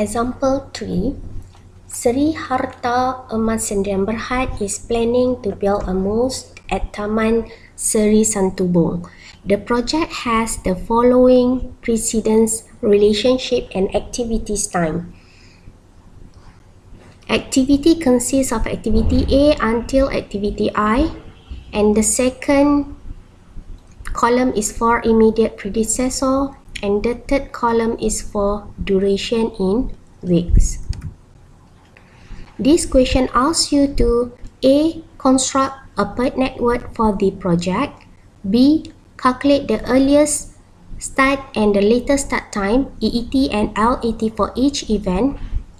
Example 3. Sri Harta Emas Sdn Bhd is planning to build a mosque at Taman Seri Santubong. The project has the following precedence, relationship, and activities time. Activity consists of activity A until activity I, and the second column is for immediate predecessor, and the third column is for duration in weeks. This question asks you to A. Construct a PERT network for the project. B. Calculate the earliest start and the latest start time, EET and LET for each event.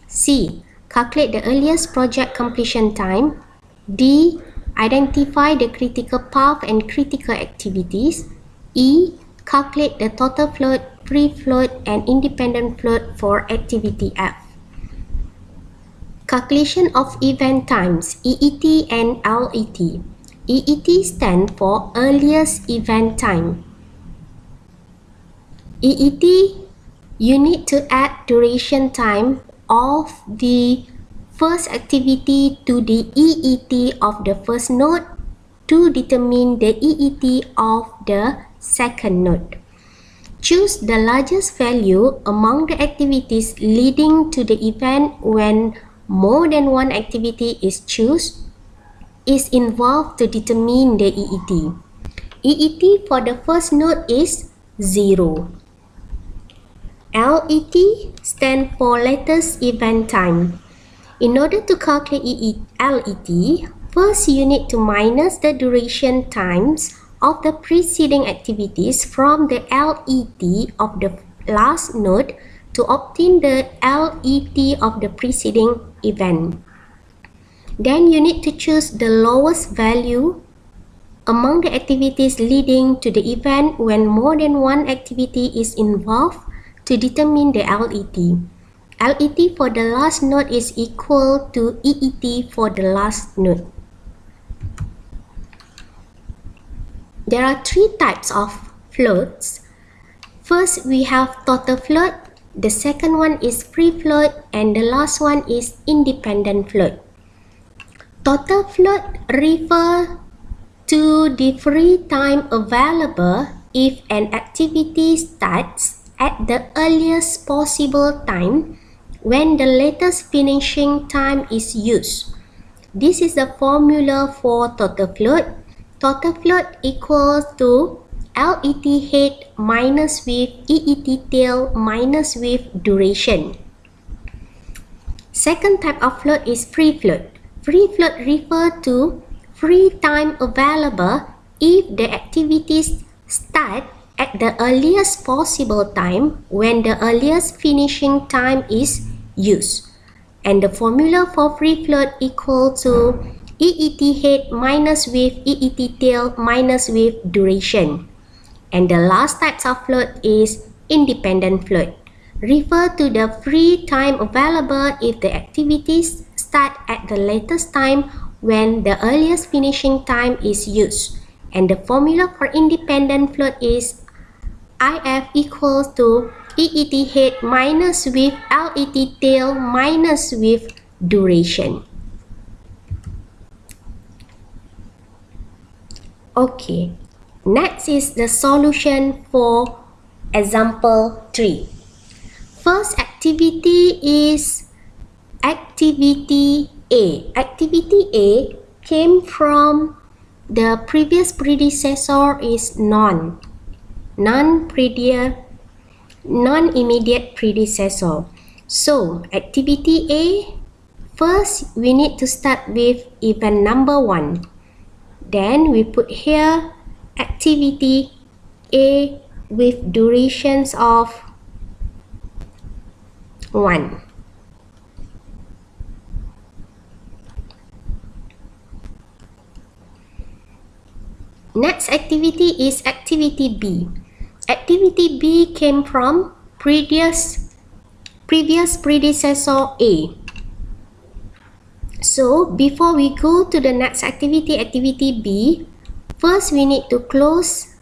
C. Calculate the earliest project completion time. D. Identify the critical path and critical activities. E. Calculate the total float, free float, and independent float for activity F. Calculation of event times, EET and LET. EET stands for earliest event time. EET, you need to add duration time of the first activity to the EET of the first node to determine the EET of the second node. Choose the largest value among the activities leading to the event when more than one activity is involved to determine the EET. EET for the first node is 0. LET stands for latest event time. In order to calculate LET, first you need to minus the duration times of the preceding activities from the LET of the last node to obtain the LET of the preceding event. Then you need to choose the lowest value among the activities leading to the event when more than one activity is involved to determine the LET. LET for the last node is equal to EET for the last node. There are three types of floats. First, we have total float. The second one is free float, and the last one is independent float. Total float refers to the free time available if an activity starts at the earliest possible time when the latest finishing time is used. This is the formula for total float. Total float equals to LET head minus with EET tail minus with duration. Second type of float is free float. Free float refers to free time available if the activities start at the earliest possible time when the earliest finishing time is used. And the formula for free float equal to EET head minus with EET tail minus with duration. And the last type of float is independent float. Refer to the free time available if the activities start at the latest time when the earliest finishing time is used. And the formula for independent float is IF equals to EET head minus with LET tail minus with duration. Okay, next is the solution for example 3. First activity is activity A. Activity A came from the previous predecessor is non-immediate predecessor. So activity A, first we need to start with event number 1. Then we put here activity A with durations of 1. Next activity is activity B. Activity B came from previous predecessor A. So before we go to the next activity, activity B, first we need to close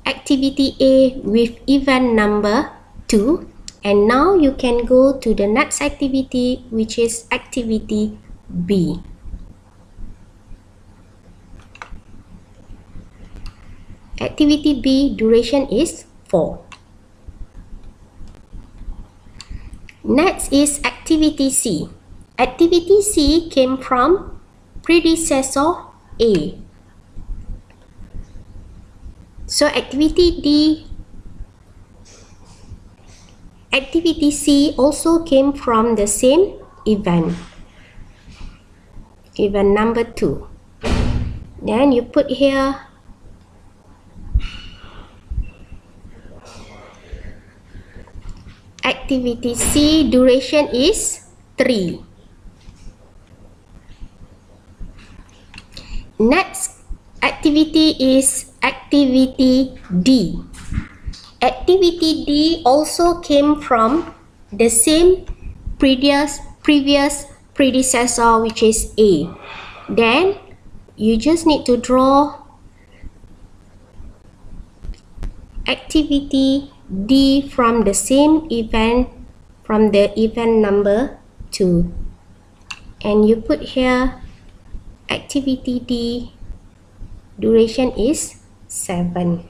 activity A with event number 2 And now you can go to the next activity, which is activity B. Activity B duration is 4. Next is activity C. Activity C came from predecessor A. So activity C also came from the same event number 2. Then you put here activity C duration is 3. Next activity is activity D. Activity D also came from the same previous predecessor, which is A. Then you just need to draw activity D from the same event, from the event number 2. And you put here activity D duration is 7.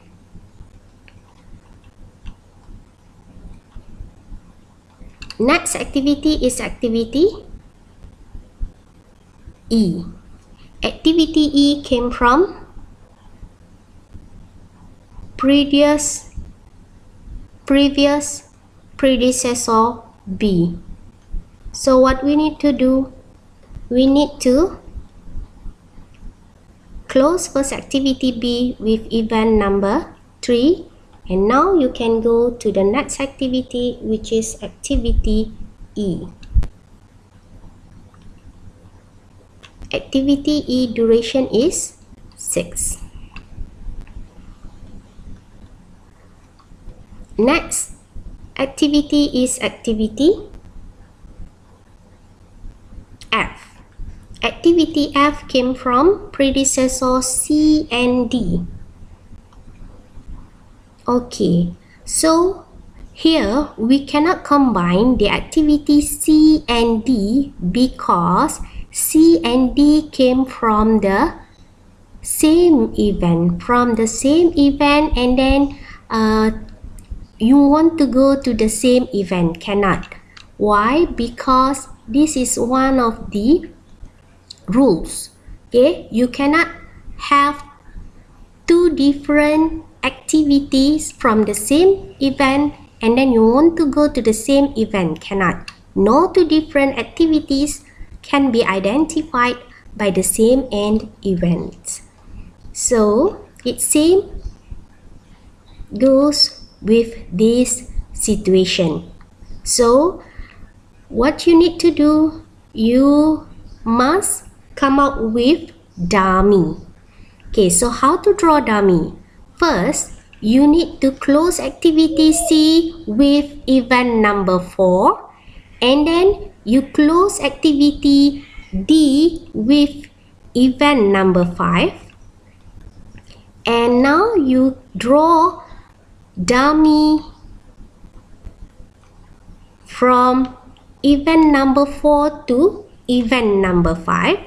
Next activity is activity E. Activity E came from previous predecessor B. So what we need to do, we need to close first activity B with event number 3, and now you can go to the next activity, which is activity E. Activity E duration is 6. Next activity is activity F. Activity F came from predecessor C and D. Okay, so here we cannot combine the activity C and D because C and D came from the same event, and then you want to go to the same event, cannot. Why? Because this is one of the rules. Okay, you cannot have two different activities from the same event and then you want to go to the same event, cannot. No two different activities can be identified by the same end event. So it same goes with this situation. So what you need to do, you must come up with dummy. Okay, so how to draw dummy? First, you need to close activity C with event number 4, and then you close activity D with event number 5, and now you draw dummy from event number 4 to event number 5.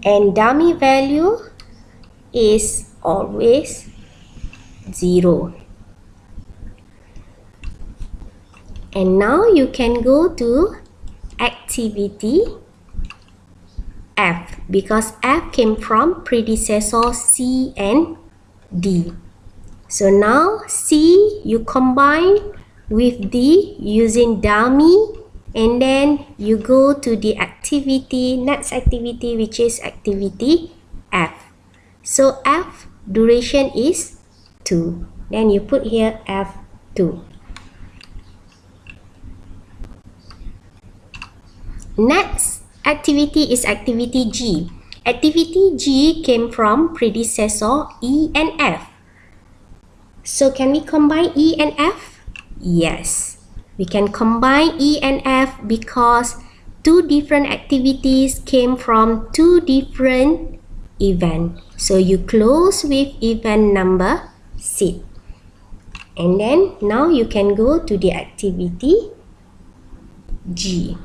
And dummy value is always 0. And now you can go to activity F because F came from predecessor C and D. So now C you combine with D using dummy, and then you go to the next activity, which is activity F. So F duration is 2. Then you put here F2. Next activity is activity G. Activity G came from predecessor E and F. So can we combine E and F? Yes. We can combine E and F because two different activities came from two different events. So you close with event number 6. And then now you can go to the activity G.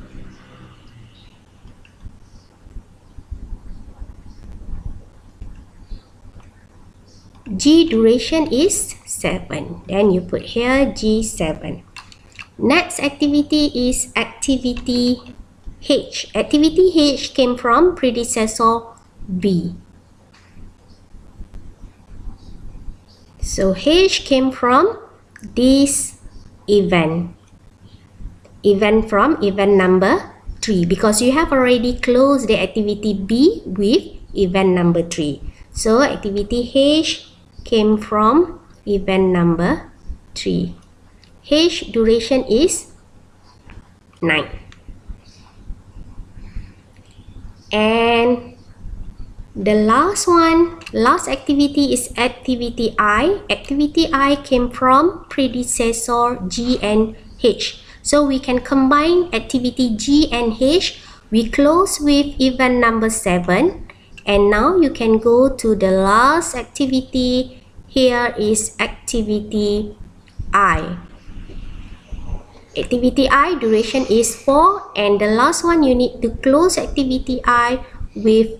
G duration is 7. Then you put here G7. Next activity is activity H. Activity H came from predecessor B. So H came from this event. Event from event number 3 because you have already closed the activity B with event number 3. So activity H came from event number 3. H duration is 9. And the last activity is activity I. Activity I came from predecessor G and H. So we can combine activity G and H. We close with event number 7. And now you can go to the last activity. Here is activity I. Activity I duration is 4. And the last one you need to close activity I with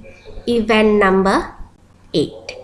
event number 8.